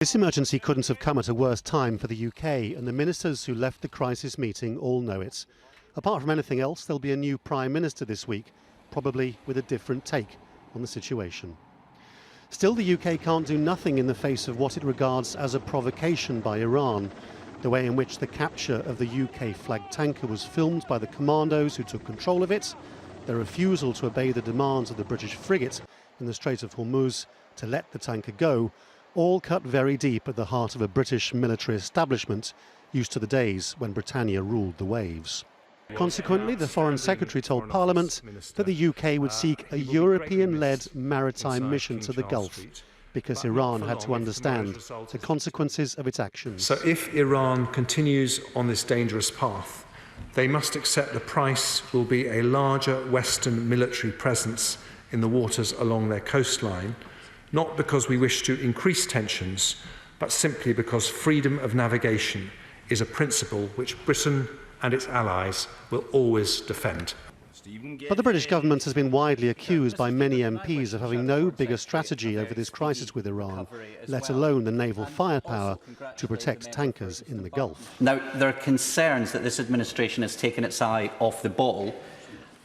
This emergency couldn't have come at a worse time for the UK, and the ministers who left the crisis meeting all know it. Apart from anything else, there'll be a new Prime Minister this week, probably with a different take on the situation. Still, the UK can't do nothing in the face of what it regards as a provocation by Iran. The way in which the capture of the UK-flagged tanker was filmed by the commandos who took control of it, their refusal to obey the demands of the British frigate in the Strait of Hormuz to let the tanker go, all cut very deep at the heart of a British military establishment used to the days when Britannia ruled the waves. Consequently, the Foreign Secretary told Parliament that the UK would seek a European-led maritime mission to the Gulf because Iran had to understand the consequences of its actions. So if Iran continues on this dangerous path, they must accept the price will be a larger Western military presence in the waters along their coastline, not because we wish to increase tensions, but simply because freedom of navigation is a principle which Britain and its allies will always defend. But the British government has been widely accused by many MPs of having no bigger strategy over this crisis with Iran, let alone the naval firepower to protect tankers in the Gulf. Now, there are concerns that this administration has taken its eye off the ball,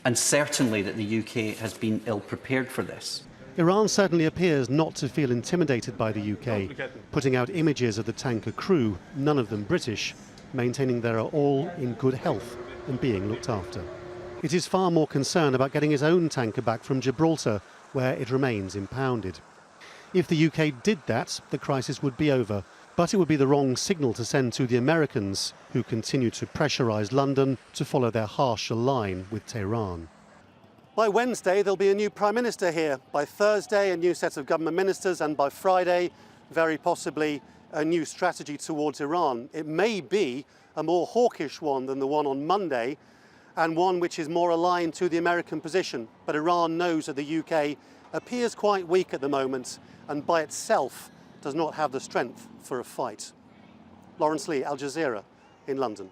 and certainly that the UK has been ill-prepared for this. Iran certainly appears not to feel intimidated by the UK, putting out images of the tanker crew, none of them British, maintaining they are all in good health and being looked after. It is far more concerned about getting its own tanker back from Gibraltar, where it remains impounded. If the UK did that, the crisis would be over, but it would be the wrong signal to send to the Americans, who continue to pressurise London to follow their harsher line with Tehran. By Wednesday, there'll be a new Prime Minister here. By Thursday, a new set of government ministers, and by Friday, very possibly a new strategy towards Iran. It may be a more hawkish one than the one on Monday, and one which is more aligned to the American position. But Iran knows that the UK appears quite weak at the moment, and by itself does not have the strength for a fight. Laurence Lee, Al Jazeera in London.